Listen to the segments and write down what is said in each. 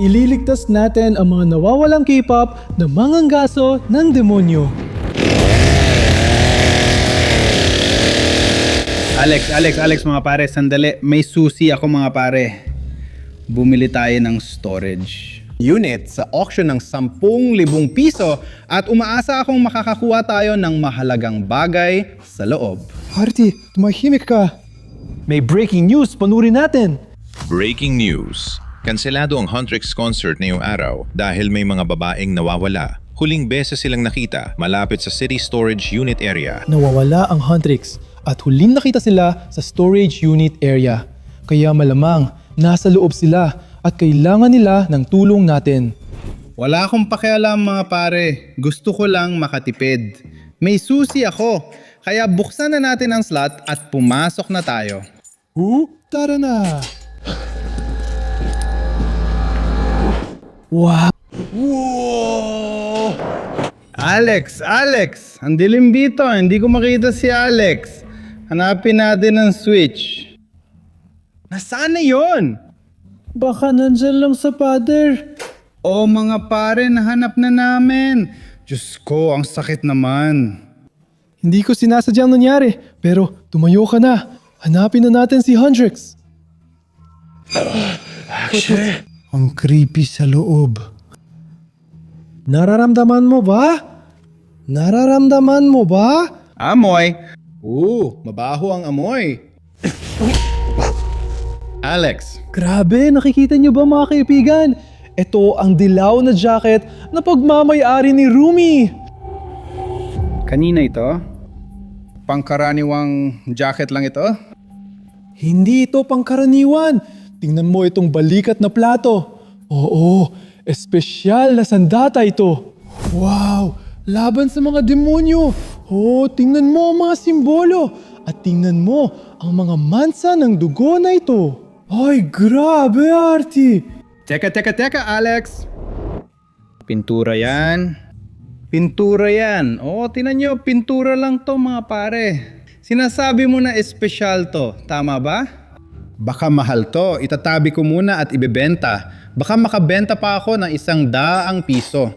Ililigtas natin ang mga nawawalang K-pop na manganggaso ng demonyo. Alex mga pare, sandali. May susi ako mga pare. Bumili tayo ng storage unit sa auction ng 10,000 piso at umaasa akong makakakuha tayo ng mahalagang bagay sa loob. Artie, tumahimik ka. May breaking news, panurin natin. Breaking news. Kanselado ang Huntrix concert ngayong araw dahil may mga babaeng nawawala. Huling beses silang nakita malapit sa City Storage Unit area. Nawawala ang Huntrix at huling nakita sila sa storage unit area. Kaya malamang nasa loob sila at kailangan nila ng tulong natin. Wala akong pakialam mga pare. Gusto ko lang makatipid. May susi ako. Kaya buksan na natin ang slot at pumasok na tayo. Tara na! Wow! Alex! Ang dilim dito. Hindi ko makita si Alex. Hanapin natin ang switch. Nasaan na yon? Baka nandyan lang sa pader. Oh mga pare, nahanap na namin. Diyos ko, ang sakit naman. Hindi ko sinasadyang nangyari, pero tumayo ka na. Hanapin na natin si Huntrix. Ang creepy sa loob. Nararamdaman mo ba? Amoy? Mabaho ang amoy. Alex, Grabe, nakikita niyo ba mga kaibigan? Ito ang dilaw na jacket na pagmamay-ari ni Rumi. kanina ito? Pangkaraniwang jacket lang ito? Hindi ito pangkaraniwan. Tingnan mo itong balikat na plato. Oo, espesyal na sandata ito. Wow, laban sa mga demonyo. Oh, tingnan mo ang mga simbolo. At tingnan mo ang mga mansa ng dugo na ito. Ay, grabe, Artie. Teka, Alex. Pintura yan. Oo, tinan nyo, pintura lang to mga pare. Sinasabi mo na espesyal to, tama ba? Baka mahal to, itatabi ko muna at ibebenta. Baka makabenta pa ako ng 100 piso.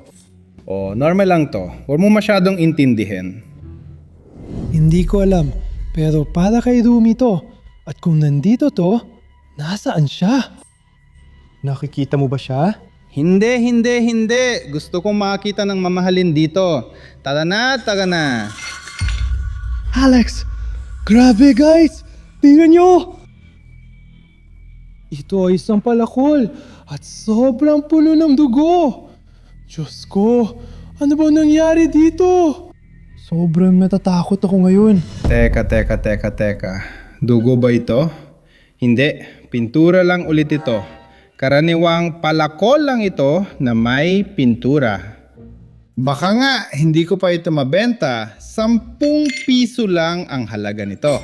Oh, normal lang to. Huwag mo masyadong intindihin. Hindi ko alam, pero para kay Rumi to. At kung nandito to, nasaan siya? Nakikita mo ba siya? Hindi. Gusto kong makita ng mamahalin dito. Tara na. Alex! Grabe guys! Tingnan nyo! Ito ay isang palakol at sobrang pulo ng dugo. Diyos ko, ano ba nangyari dito? Sobrang natatakot ako ngayon. Teka. Dugo ba ito? Hindi. Pintura lang ulit ito. Karaniwang palakol lang ito na may pintura. Baka nga, hindi ko pa ito mabenta. 10 piso lang ang halaga nito.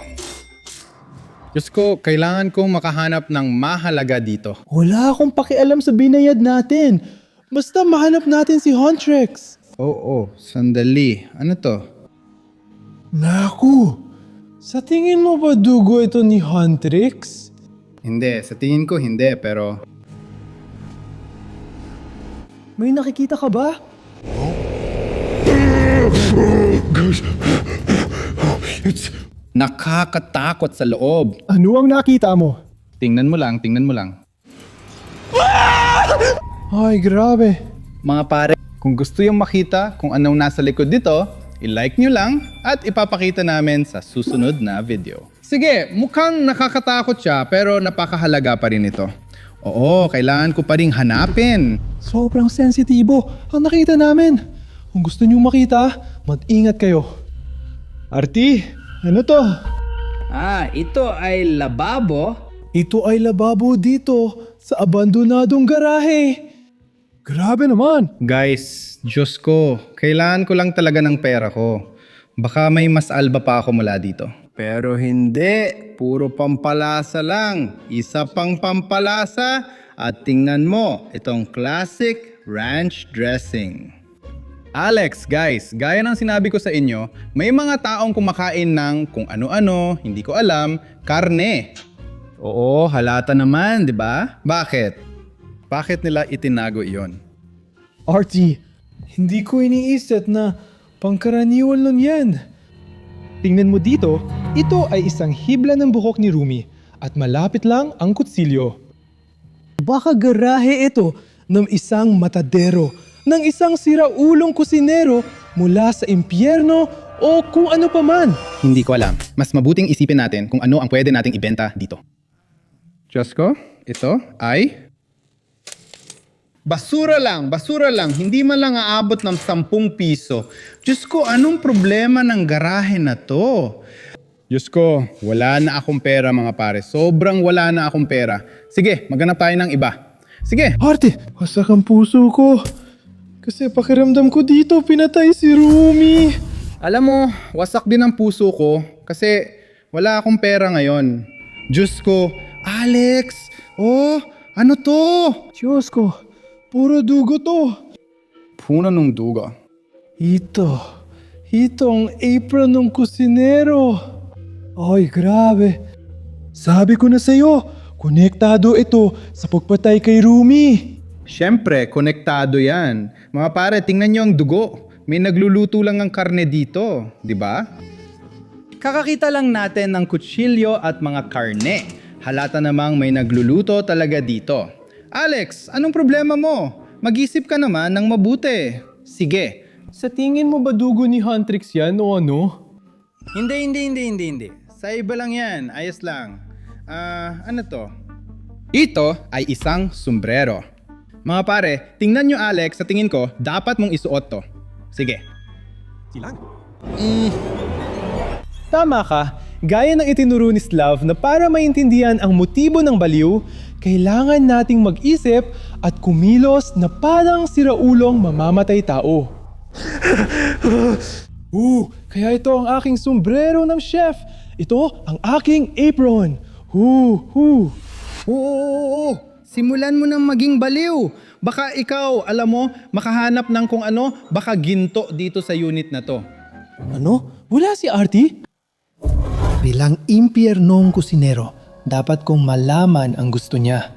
Diyos ko, kailangan kong makahanap ng mahalaga dito. Wala akong pakialam sa binayad natin. Basta mahanap natin si Huntrix. Oo, sandali. Ano to? Naku! Sa tingin mo ba dugo ito ni Huntrix? Hindi, sa tingin ko hindi, pero... May nakikita ka ba? Nakakatakot sa loob. Ano ang nakita mo? Tingnan mo lang. Ay, grabe. Mga pare, kung gusto yung makita kung anong nasa likod dito, i-like nyo lang at ipapakita namin sa susunod na video. Sige, mukhang nakakatakot siya pero napakahalaga pa rin ito. Oo, kailangan ko pa ring hanapin. Sobrang sensitibo ang nakita namin. Kung gusto nyo makita, mag-ingat kayo. Artie, ano to? Ito ay lababo. Ito ay lababo dito sa abandonadong garahe. Grabe naman. Guys, Diyos ko, kailangan ko lang talaga ng pera ko. Baka may mas alba pa ako mula dito. Pero hindi, puro pampalasa lang. Isa pang pampalasa at tingnan mo, itong classic ranch dressing. Alex, guys, gaya ng sinabi ko sa inyo, may mga taong kumakain ng kung ano-ano, hindi ko alam, karne. Oo, halata naman, di ba? Bakit? Bakit nila itinago iyon? Artie, hindi ko iniisip na pangkaraniwan lang yan. Tingnan mo dito, ito ay isang hibla ng buhok ni Rumi at malapit lang ang kutsilyo. Baka garahe ito ng isang matadero, ng isang siraulong kusinero mula sa impyerno o kung ano pa man. Hindi ko alam. Mas mabuting isipin natin kung ano ang pwede nating ibenta dito. Diyos ko, ito ay... basura lang. Hindi man lang aabot ng 10 piso. Diyos ko, anong problema ng garahe na to? Diyos ko, wala na akong pera mga pare. Sobrang wala na akong pera. Sige, maghanap tayo ng iba. Sige. Arte, wasak ang puso ko. Kasi pakiramdam ko dito, pinatay si Rumi. Alam mo, wasak din ang puso ko kasi wala akong pera ngayon. Diyos ko, Alex! Oh, ano to? Diyos ko, puro dugo to. Puno ng dugo. Ito ang apron ng kusinero. Ay, grabe. Sabi ko na sa'yo, konektado ito sa pagpatay kay Rumi. Siyempre, konektado yan. Mga pare, tingnan nyo ang dugo. May nagluluto lang ng karne dito, di ba? Kakakita lang natin ng kutsilyo at mga karne. Halata namang may nagluluto talaga dito. Alex, anong problema mo? Mag-isip ka naman ng mabuti. Sige. Sa tingin mo ba dugo ni Huntrix yan o ano? Hindi. Sa iba lang yan. Ayos lang. Ano to? Ito ay isang sombrero. Mga pare, tingnan nyo Alex, sa tingin ko, dapat mong isuot to. Sige. Tama ka. Gaya ng itinuro ni Slav na para maintindihan ang motibo ng baliw, kailangan nating mag-isip at kumilos na parang siraulong mamamatay tao. Kaya ito ang aking sombrero ng chef. Ito ang aking apron. Oo. Simulan mo nang maging baliw. Baka ikaw, alam mo, makahanap ng kung ano, baka ginto dito sa unit na to. Ano? Wala si Artie? Bilang impyernong kusinero, dapat kong malaman ang gusto niya.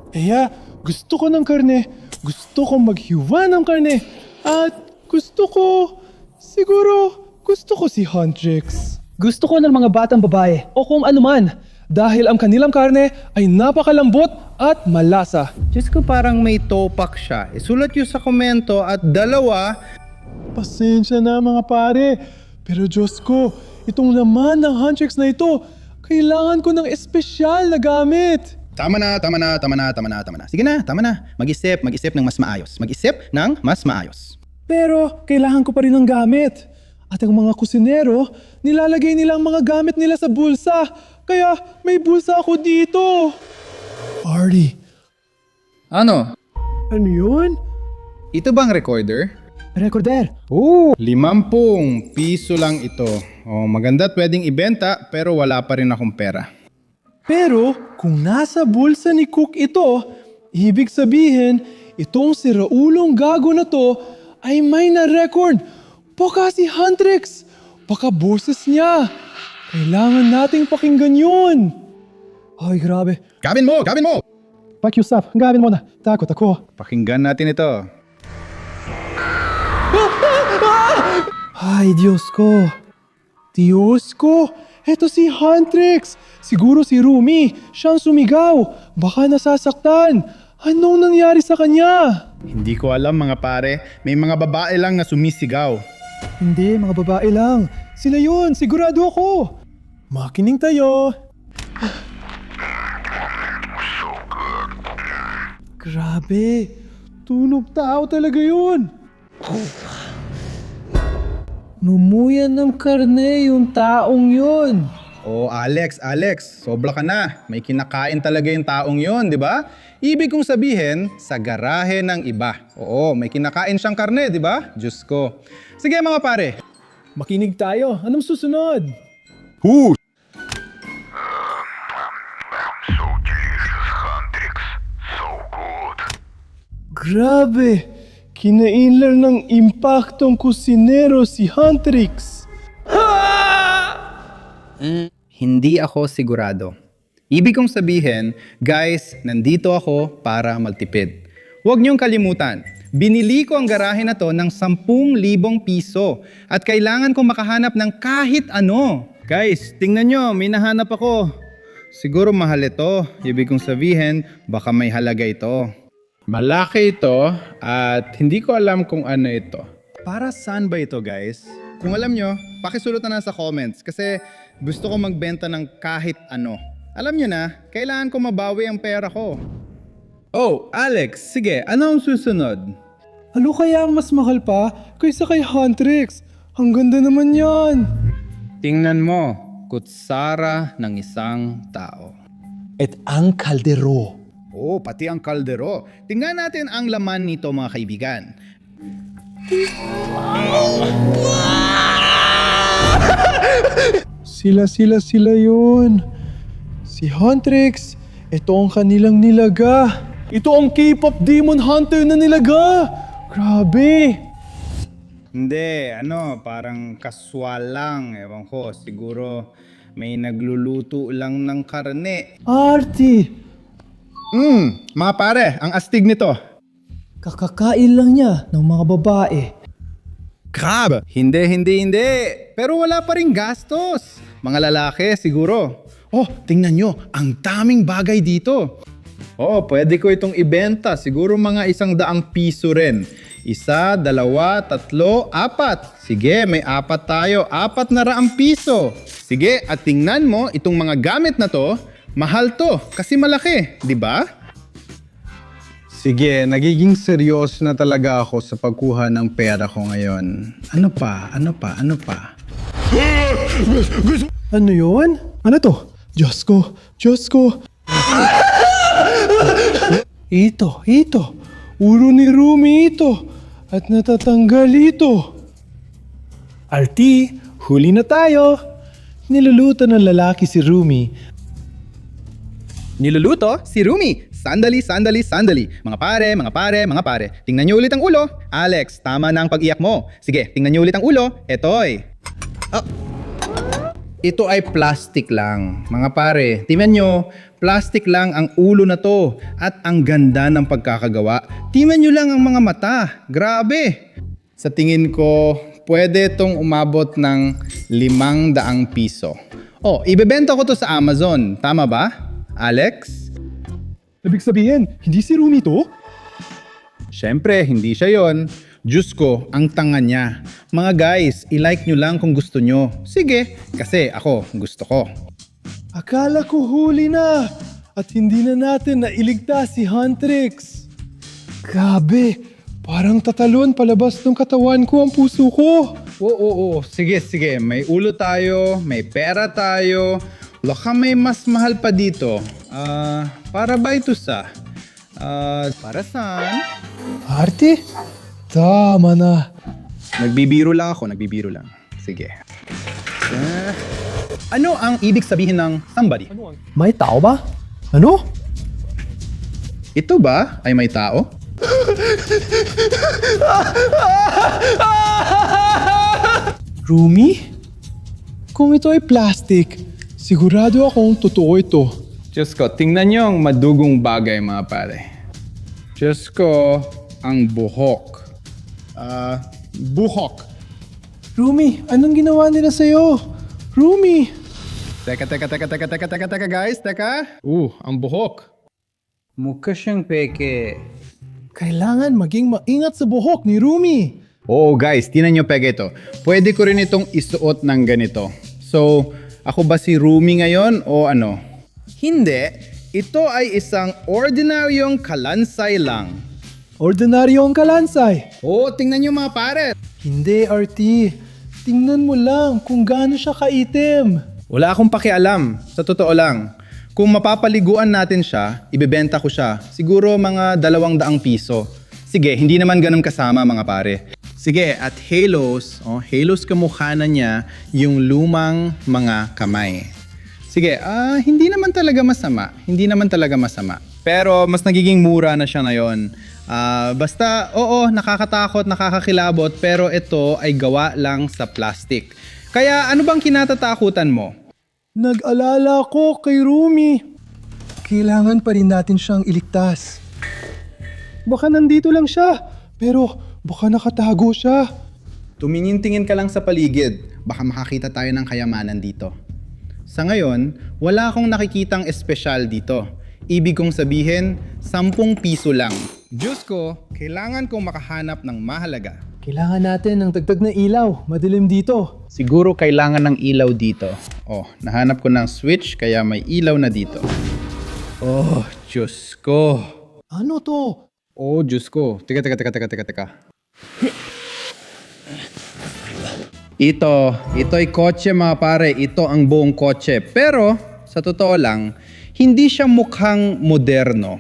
Kaya gusto ko ng karne, gusto kong maghiwa ng karne, at gusto ko si Huntrix. Gusto ko ng mga batang babae o kung anuman dahil ang kanilang karne ay napakalambot at malasa. Diyos ko, parang may topak siya. Isulat yun sa komento at 2. Pasensya na mga pare, pero Diyos ko, itong laman ng Huntrix na ito, kailangan ko ng espesyal na gamit. Tama na. Sige na, tama na. Mag-isip ng mas maayos. Pero kailangan ko pa rin ng gamit. At ang mga kusinero, nilalagay nila ang mga gamit nila sa bulsa. Kaya may bulsa ako dito. Artie, Ano? Ano yun? Ito bang recorder? recorder. 50 piso lang ito. Oh, maganda at pwedeng ibenta pero wala pa rin akong pera. Pero kung nasa bulsa ni Cook ito, ibig sabihin, itong si Raulong gago na to ay may na-record. Baka si Huntrix. Baka boses niya. Kailangan nating pakinggan yun. Ay, grabe. Gawin mo! Pakiusap, gawin mo na. Takot ako. Pakinggan natin ito. Ay, Diyos ko. Diyos ko! Eto si Huntrix! Siguro si Rumi. Siyang sumigaw. Baka nasasaktan. Anong nangyari sa kanya? Hindi ko alam mga pare. May mga babae lang na sumisigaw. Hindi, mga babae lang. Sila yun, sigurado ako. Makinig tayo. Grabe. Tunog tao talaga yun. Numuyan ng karne yung taong yun. Oh, Alex, sobra ka na. May kinakain talaga yung taong yon, di ba? Ibig kong sabihin, sa garahe ng iba. Oo, may kinakain siyang karne, di ba? Diyos ko. Sige mga pare. Makinig tayo. Anong susunod? Grabe! Kinailan ng impaktong kusinero si Huntrix. Hindi ako sigurado. Ibig kong sabihin, guys, nandito ako para magtipid. Huwag niyong kalimutan, binili ko ang garahe na to ng 10,000 piso at kailangan kong makahanap ng kahit ano. Guys, tingnan nyo, may nahanap ako. Siguro mahal ito. Ibig kong sabihin, baka may halaga ito. Malaki ito at hindi ko alam kung ano ito. Para saan ba ito, guys? Kung alam nyo, pakisulat na sa comments kasi gusto ko magbenta ng kahit ano. Alam nyo na, kailangan ko mabawi ang pera ko. Oh, Alex, sige, ano ang susunod? Ano kaya ang mas mahal pa kaysa kay Huntrix? Ang ganda naman yan! Tingnan mo, kutsara ng isang tao. At ang kaldero. Oh, pati ang kaldero. Tingnan natin ang laman nito, mga kaibigan. Sila yun. Si Huntrix, ito ang kanilang nilaga. Ito ang K-pop demon hunter na nilaga. Grabe. Hindi, parang kaswal lang. Ewan ko, siguro may nagluluto lang ng karne. Artie, Mga pare, ang astig nito. Kakakain lang niya ng mga babae. Crab! Hindi. Pero wala pa rin gastos. Mga lalaki, siguro. Oh, tingnan nyo, ang daming bagay dito. Oh, pwede ko itong ibenta. Siguro mga 100 piso rin. 1, 2, 3, 4. Sige, may 4 tayo. 400 piso. Sige, at tingnan mo, itong mga gamit na to, mahal to kasi malaki, di ba? Sige, nagiging seryoso na talaga ako sa pagkuha ng pera ko ngayon. Ano pa? ano yun? Ano to? Diyos ko. Ito. Ulo ni Rumi ito. At natatanggal ito. Artie, huli na tayo. Niluluto ng lalaki si Rumi. Niluluto si Rumi. Sandali. Mga pare. Tingnan niyo ulit ang ulo. Alex, tama na ang pag-iyak mo. Sige, tingnan niyo ulit ang ulo. Etoy. Ito ay plastic lang. Mga pare, tingnan nyo, plastic lang ang ulo na to at ang ganda ng pagkakagawa. Tingnan nyo lang ang mga mata. Grabe! Sa tingin ko, pwede itong umabot ng 500 piso. Oh, ibebenta ko to sa Amazon. Tama ba, Alex? Ibig sabihin, hindi si Rumi to? Siyempre, hindi siya yon. Diyos ko, ang tanga niya. Mga guys, i-like nyo lang kung gusto nyo. Sige, kasi ako gusto ko. Akala ko huli na at hindi na natin nailigtas si Huntrix. Grabe, parang tatalon palabas ng katawan ko ang puso ko. Oo. Sige. May ulo tayo, may pera tayo. Baka may mas mahal pa dito. Para ba ito sa? Para saan? Artie? Tama na. Nagbibiro lang. Sige. Ano ang ibig sabihin ng somebody? May tao ba? Ano? Ito ba ay may tao? Rumi? Kung ito ay plastic, sigurado akong totoo ito. Diyos ko, tingnan niyo ang madugong bagay, mga pare. Diyos ko, ang buhok. Buhok. Rumi, anong ginawa nila sa'yo? Rumi! Teka, guys. Ang buhok. Mukha siyang peke. Kailangan maging maingat sa buhok ni Rumi. Oo, guys, tingnan niyo peke ito. Pwede ko rin itong isuot ng ganito. So, ako ba si Rumi ngayon o ano? Hindi. Ito ay isang ordinaryong kalansay lang. Ordinaryo ang kalansay. Oo, tingnan niyo mga pare. Hindi, Artie. Tingnan mo lang kung gaano siya kaitim. Wala akong pakialam. Sa totoo lang. Kung mapapaliguan natin siya, ibebenta ko siya. Siguro mga 200 piso. Sige, hindi naman ganun kasama mga pare. Sige, at halos kamukha na niya yung lumang mga kamay. Sige, hindi naman talaga masama. Pero mas nagiging mura na siya ngayon. Basta, oo, nakakatakot, nakakakilabot, pero ito ay gawa lang sa plastic. Kaya ano bang kinatatakutan mo? Nag-alala ko kay Rumi. Kailangan pa rin natin siyang iligtas. Baka nandito lang siya, pero baka nakatago siya. Tumingin-tingin ka lang sa paligid. Baka makakita tayo ng kayamanan dito. Sa ngayon, wala akong nakikitang espesyal dito. Ibig kong sabihin, 10 piso lang. Diyos ko, kailangan kong makahanap ng mahalaga. Kailangan natin ng dagdag na ilaw. Madilim dito. Siguro kailangan ng ilaw dito. Oh, nahanap ko ng switch kaya may ilaw na dito. Oh, Diyos ko. Ano to? Oh, Diyos ko. Teka. Ito'y kotse mga pare. Ito ang buong kotse. Pero, sa totoo lang, hindi siya mukhang moderno.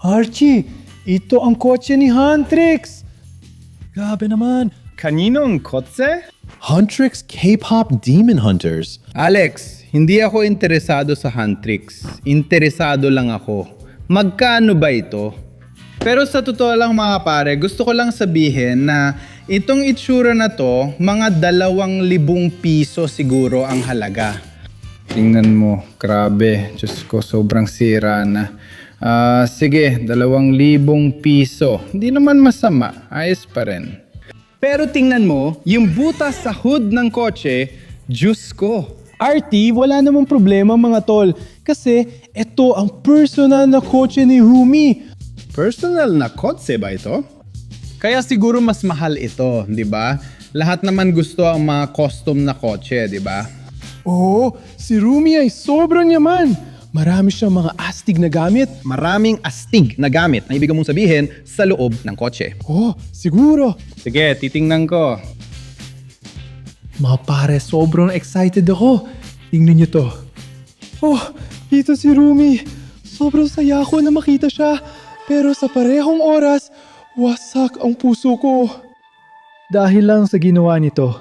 Archie, ito ang kotse ni Huntrix. Grabe naman. Kaninong kotse? Huntrix K-pop Demon Hunters. Alex, hindi ako interesado sa Huntrix. Interesado lang ako. Magkano ba ito? Pero sa totoo lang mga pare, gusto ko lang sabihin na itong itsura na to, mga 2,000 piso siguro ang halaga. Tingnan mo, grabe. Diyos ko, sobrang sira na. Sige, 2,000 piso. Hindi naman masama. Ayos pa rin. Pero tingnan mo, yung butas sa hood ng kotse, Diyos ko. Artie, wala namang problema mga tol. Kasi ito ang personal na kotse ni Rumi. Personal na kotse ba ito? Kaya siguro mas mahal ito, di ba? Lahat naman gusto ang mga custom na kotse, di ba? Oo, si Rumi ay sobrang yaman. Marami siyang mga astig na gamit. Maraming astig na gamit na ibig mong sabihin sa loob ng kotse. Oh, siguro. Sige, titingnan ko. Mga pare, sobrang excited ako. Tingnan niyo to. Oh, dito si Rumi. Sobrang saya ko na makita siya. Pero sa parehong oras, wasak ang puso ko. Dahil lang sa ginawa nito.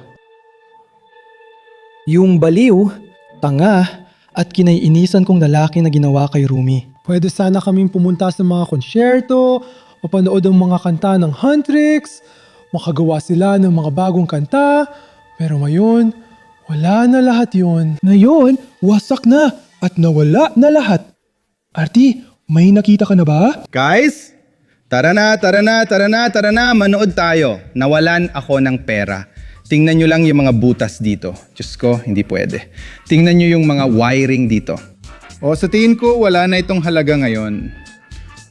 Yung baliw, tanga, at kinaiinisan kong lalaki na ginawa kay Rumi. Pwede sana kaming pumunta sa mga konsyerto, mapanood ang mga kanta ng Huntrix, makagawa sila ng mga bagong kanta, pero ngayon, wala na lahat yun. Ngayon, wasak na at nawala na lahat. Artie, may nakita ka na ba? Guys, tara na, manood tayo. Nawalan ako ng pera. Tingnan nyo lang yung mga butas dito. Diyos ko, hindi pwede. Tingnan nyo yung mga wiring dito. O sa tingin ko, wala na itong halaga ngayon.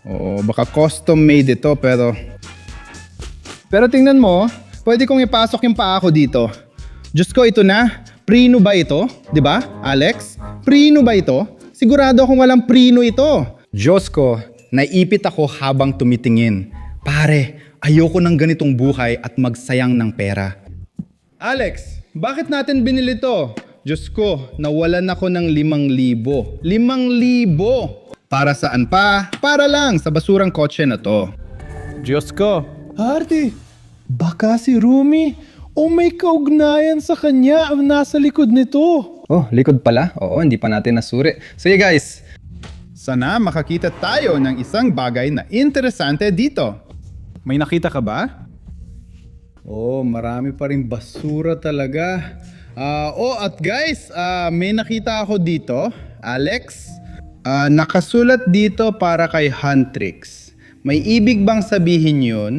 Oo, baka custom made ito, pero tingnan mo, pwede kong ipasok yung paa ko dito. Diyos ko, ito na. Prino ba ito? Di ba, Alex? Prino ba ito? Sigurado akong walang prino ito. Diyos ko, naipit ako habang tumitingin. Pare, ayoko ng ganitong buhay at magsayang ng pera. Alex, bakit natin binili to? Diyos ko, nawalan ako ng 5,000. 5,000! Para saan pa? Para lang sa basurang kotse na to. Diyos ko. Artie, baka si Rumi o may kaugnayan sa kanya ang nasa likod nito. Oh, likod pala? Oo, hindi pa natin nasuri. Sige guys. Sana makakita tayo ng isang bagay na interesante dito. May nakita ka ba? Oh, marami pa rin basura talaga. At guys, may nakita ako dito. Alex, nakasulat dito para kay Huntrix. May ibig bang sabihin yun?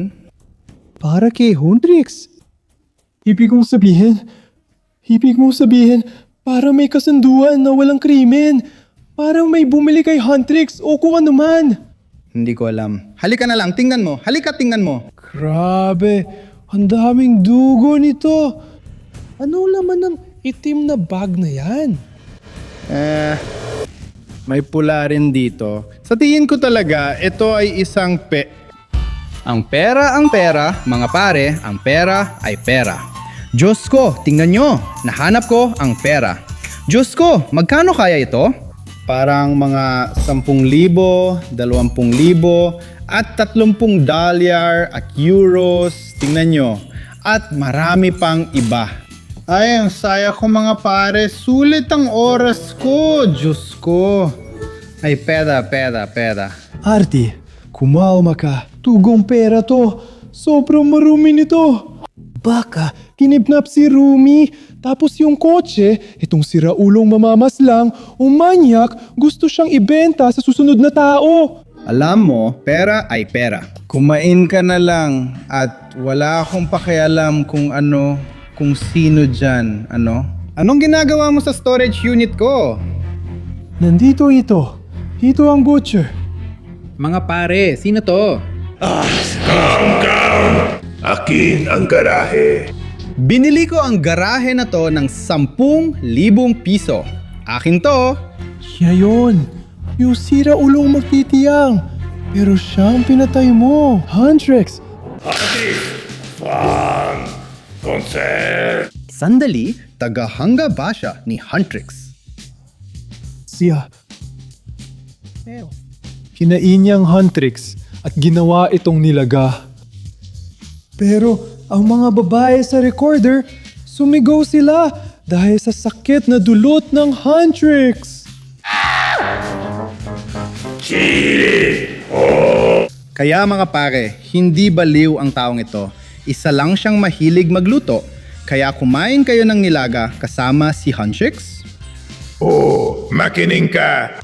Para kay Huntrix? Ibig mong sabihin, parang may kasunduan na walang krimen. Parang may bumili kay Huntrix o kung ano man. Hindi ko alam. Halika na lang, tingnan mo. Halika, tingnan mo. Grabe, ang daming dugo nito. Ano laman ng itim na bag na yan? May pula rin dito. Sa tingin ko talaga, ito ay isang Ang pera, mga pare, ang pera ay pera. Diyos ko, tingnan nyo, nahanap ko ang pera. Diyos ko, magkano kaya ito? Parang mga 10,000, 20,000, at 30 dolyar at euros. Tingnan nyo. At marami pang iba. Ay, ang saya ko mga pare. Sulit ang oras ko. Diyos ko. Ay, pera. Artie, kumalma ka. Tugong pera to. Sobrang marumi nito. Baka kinidnap si Rumi. Tapos yung kotse, itong siraulong mamamaslang, manyak, gusto siyang ibenta sa susunod na tao. Alam mo, pera ay pera. Kumain ka na lang at wala akong pakialam kung sino dyan, Anong ginagawa mo sa storage unit ko? Nandito ito. Ito ang butcher. Mga pare, sino to? Binili ko ang garahe na to ng 10,000 piso. Akin to. Siya yun. Yung siraulong magtitiyang. Pero siyang pinatay mo. Huntrix. Sandali, tagahanga ba siya ni Huntrix? Siya. Kinain niyang Huntrix at ginawa itong nilaga. Pero ang mga babae sa recorder, sumigaw sila dahil sa sakit na dulot ng Huntrix. Kaya mga pare, hindi baliw ang taong ito. Isa lang siyang mahilig magluto. Kaya kumain kayo ng nilaga kasama si Huntrix? Makinig ka.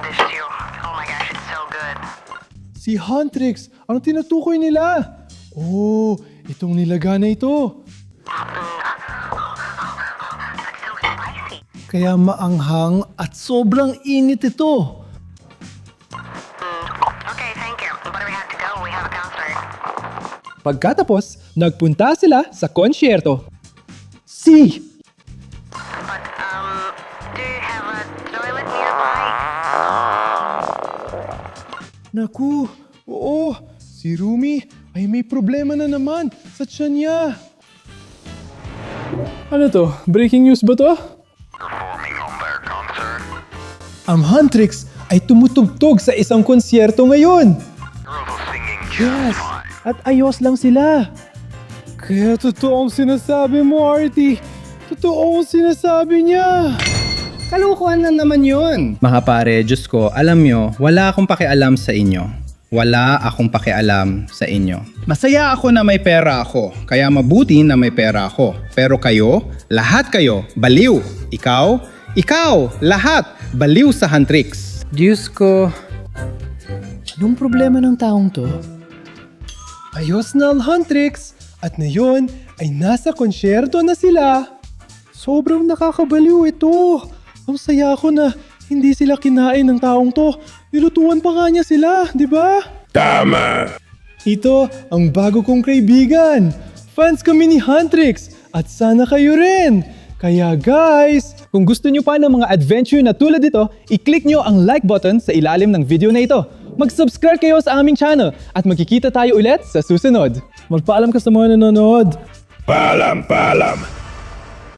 This too. Oh my gosh, it's so good. Si Huntrix ang tinutukoy nila. Oh, itong nilaga na ito. Kaya maanghang at sobrang init ito. Okay, thank you. But we have to go. We have a concert. Pagkatapos, nagpunta sila sa konsyerto. Si! But, do you have a toilet nearby? Naku, oo, si Rumi ay may problema na naman sa tiyan niya. Ano to? Breaking news ba to? Ang Huntrix ay tumutugtog sa isang konsyerto ngayon. Yes, at ayos lang sila. Kaya totoo ang sinasabi mo, Artie. Totoo ang sinasabi niya. Kalukuhan na naman yun. Mga pare, Diyos ko, alam nyo, wala akong pakialam sa inyo. Wala akong pakialam sa inyo. Masaya ako na may pera ako, kaya mabuti na may pera ako. Pero kayo, lahat kayo, baliw. Ikaw, lahat, baliw sa Huntrix. Diyos ko. Anong problema ng taong to? Ayos na ang Huntrix at ngayon ay nasa konsyerto na sila. Sobrang nakakabaliw ito. Ang saya ko na hindi sila kinain ng taong to. Nilutuan pa nga niya sila, di ba? Tama. Ito ang bago kong kaibigan. Fans kami ni Huntrix at sana kayo rin. Kaya guys, kung gusto nyo pa ng mga adventure na tulad ito, i-click nyo ang like button sa ilalim ng video na ito. Mag-subscribe kayo sa aming channel at magkikita tayo ulit sa susunod. Magpaalam ka sa mga nanonood. Paalam.